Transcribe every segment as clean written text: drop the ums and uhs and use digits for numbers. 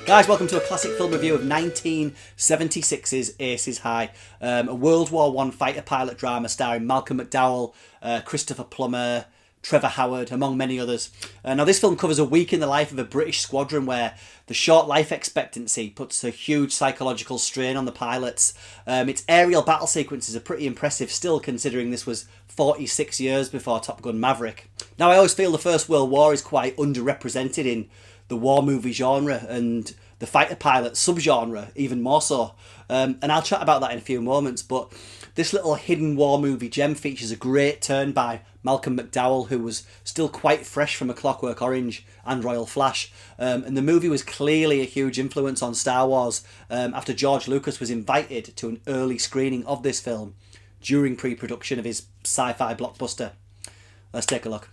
Guys, welcome to a classic film review of 1976's Aces High, a World War I fighter pilot drama starring Malcolm McDowell, Christopher Plummer, Trevor Howard, among many others. Now, this film covers a week in the life of a British squadron where the short life expectancy puts a huge psychological strain on the pilots. Its aerial battle sequences are pretty impressive still, considering this was 46 years before Top Gun Maverick. Now, I always feel the First World War is quite underrepresented in the war movie genre, and the fighter pilot subgenre even more so. And I'll chat about that in a few moments, but this little hidden war movie gem features a great turn by Malcolm McDowell, who was still quite fresh from A Clockwork Orange and Royal Flash. And the movie was clearly a huge influence on Star Wars after George Lucas was invited to an early screening of this film during pre-production of his sci-fi blockbuster. Let's take a look.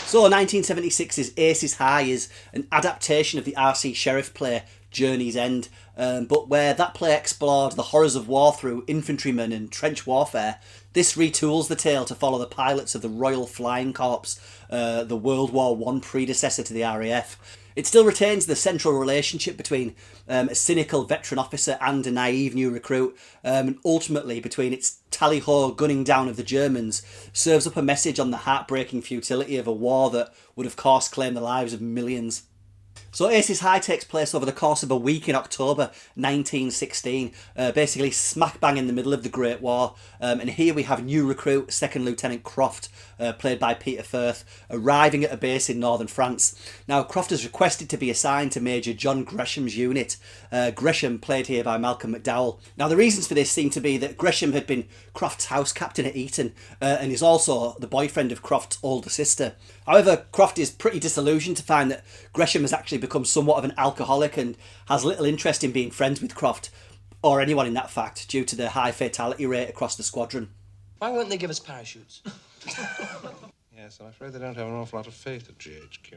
So 1976's Aces High is an adaptation of the R.C. Sheriff play Journey's End, but where that play explored the horrors of war through infantrymen and trench warfare, this retools the tale to follow the pilots of the Royal Flying Corps, the World War I predecessor to the RAF. It still retains the central relationship between a cynical veteran officer and a naive new recruit, and ultimately between its tally-ho gunning down of the Germans, serves up a message on the heartbreaking futility of a war that would of course claim the lives of millions. So Aces High takes place over the course of a week in October 1916, basically smack bang in the middle of the Great War, and here we have new recruit Second Lieutenant Croft, played by Peter Firth, arriving at a base in northern France. Now, Croft is requested to be assigned to Major John Gresham's unit, Gresham played here by Malcolm McDowell. Now, the reasons for this seem to be that Gresham had been Croft's house captain at Eton, and is also the boyfriend of Croft's older sister. However, Croft is pretty disillusioned to find that Gresham has actually become somewhat of an alcoholic and has little interest in being friends with Croft, or anyone in that fact, due to the high fatality rate across the squadron. Why won't they give us parachutes? Yes, I'm afraid they don't have an awful lot of faith at GHQ.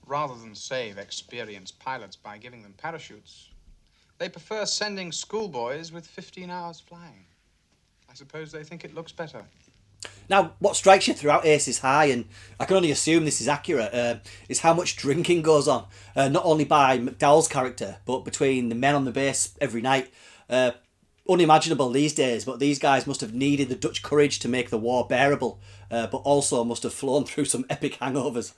Rather than save experienced pilots by giving them parachutes, they prefer sending schoolboys with 15 hours flying. I suppose they think it looks better. Now, what strikes you throughout Aces High, and I can only assume this is accurate, is how much drinking goes on, not only by McDowell's character, but between the men on the base every night. Unimaginable these days, but these guys must have needed the Dutch courage to make the war bearable, but also must have flown through some epic hangovers.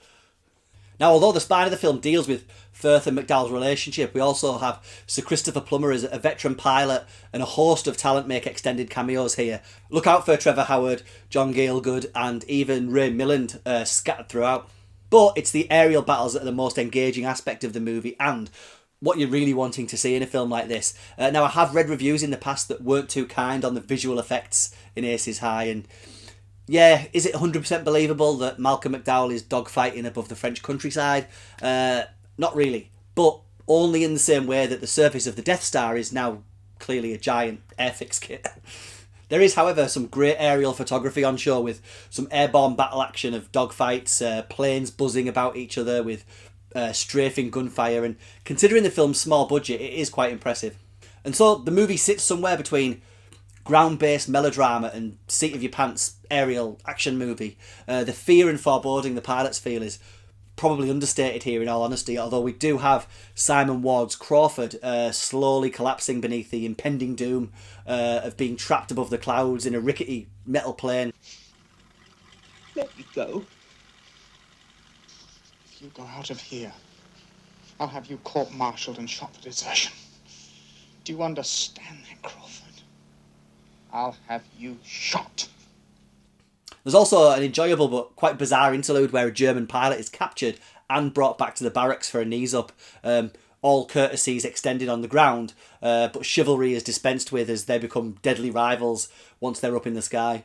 Now, although the spine of the film deals with Firth and McDowell's relationship, we also have Sir Christopher Plummer as a veteran pilot, and a host of talent make extended cameos here. Look out for Trevor Howard, John Gielgud, and even Ray Milland scattered throughout. But it's the aerial battles that are the most engaging aspect of the movie, and what you're really wanting to see in a film like this. Now, I have read reviews in the past that weren't too kind on the visual effects in Aces High, and yeah, is it 100% believable that Malcolm McDowell is dogfighting above the French countryside? Not really, but only in the same way that the surface of the Death Star is now clearly a giant airfix kit. There is, however, some great aerial photography on show with some airborne battle action of dogfights, planes buzzing about each other with strafing gunfire, and considering the film's small budget, it is quite impressive. And so the movie sits somewhere between ground-based melodrama and seat-of-your-pants aerial action movie. The fear and foreboding the pilots feel is probably understated here, in all honesty, although we do have Simon Ward's Crawford slowly collapsing beneath the impending doom of being trapped above the clouds in a rickety metal plane. Let me go. If you go out of here, I'll have you court-martialed and shot for desertion. Do you understand that, Crawford? I'll have you shot. There's also an enjoyable but quite bizarre interlude where a German pilot is captured and brought back to the barracks for a knees up. All courtesies extended on the ground, but chivalry is dispensed with as they become deadly rivals once they're up in the sky.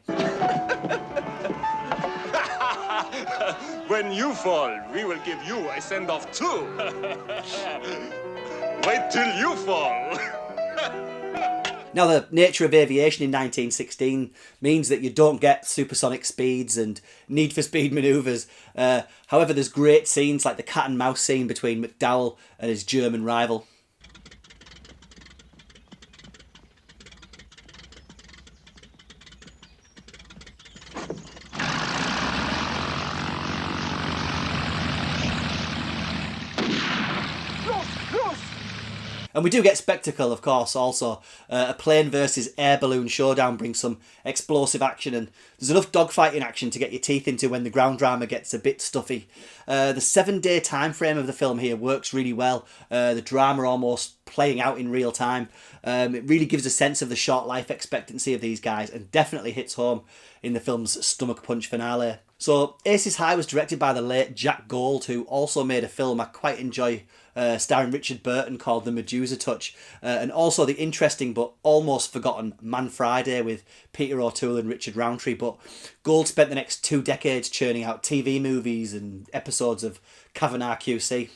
When you fall, we will give you a send-off too. Wait till you fall. Now, the nature of aviation in 1916 means that you don't get supersonic speeds and need for speed manoeuvres. However, there's great scenes like the cat and mouse scene between McDowell and his German rival. And we do get spectacle, of course, also. A plane versus air balloon showdown brings some explosive action, and there's enough dogfighting action to get your teeth into when the ground drama gets a bit stuffy. The 7-day time frame of the film here works really well. The drama almost playing out in real time. It really gives a sense of the short life expectancy of these guys and definitely hits home in the film's stomach punch finale. So Aces High was directed by the late Jack Gold, who also made a film I quite enjoy starring Richard Burton called The Medusa Touch, and also the interesting but almost forgotten Man Friday with Peter O'Toole and Richard Roundtree. But Gold spent the next 2 decades churning out TV movies and episodes of Kavanagh QC.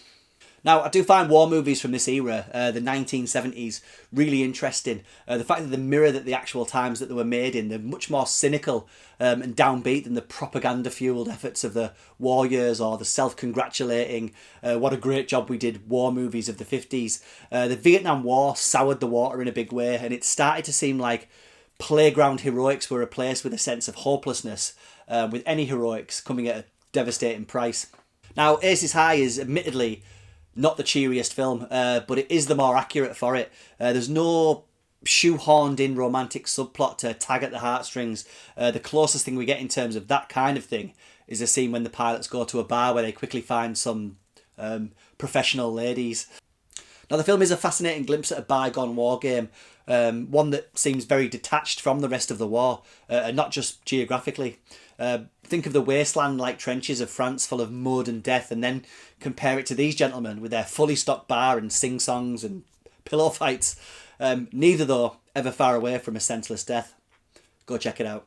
Now, I do find war movies from this era, the 1970s, really interesting. The fact that they mirror the actual times that they were made in, they're much more cynical and downbeat than the propaganda-fueled efforts of the war years or the self-congratulating, what a great job we did war movies of the 50s. The Vietnam War soured the water in a big way, and it started to seem like playground heroics were replaced with a sense of hopelessness, with any heroics coming at a devastating price. Now, Aces High is admittedly not the cheeriest film, but it is the more accurate for it. There's no shoehorned in romantic subplot to tag at the heartstrings. The closest thing we get in terms of that kind of thing is a scene when the pilots go to a bar where they quickly find some professional ladies. Now, the film is a fascinating glimpse at a bygone war game, one that seems very detached from the rest of the war, and not just geographically. Think of the wasteland-like trenches of France full of mud and death, and then compare it to these gentlemen with their fully stocked bar and sing-songs and pillow fights. Neither, though, ever far away from a senseless death. Go check it out.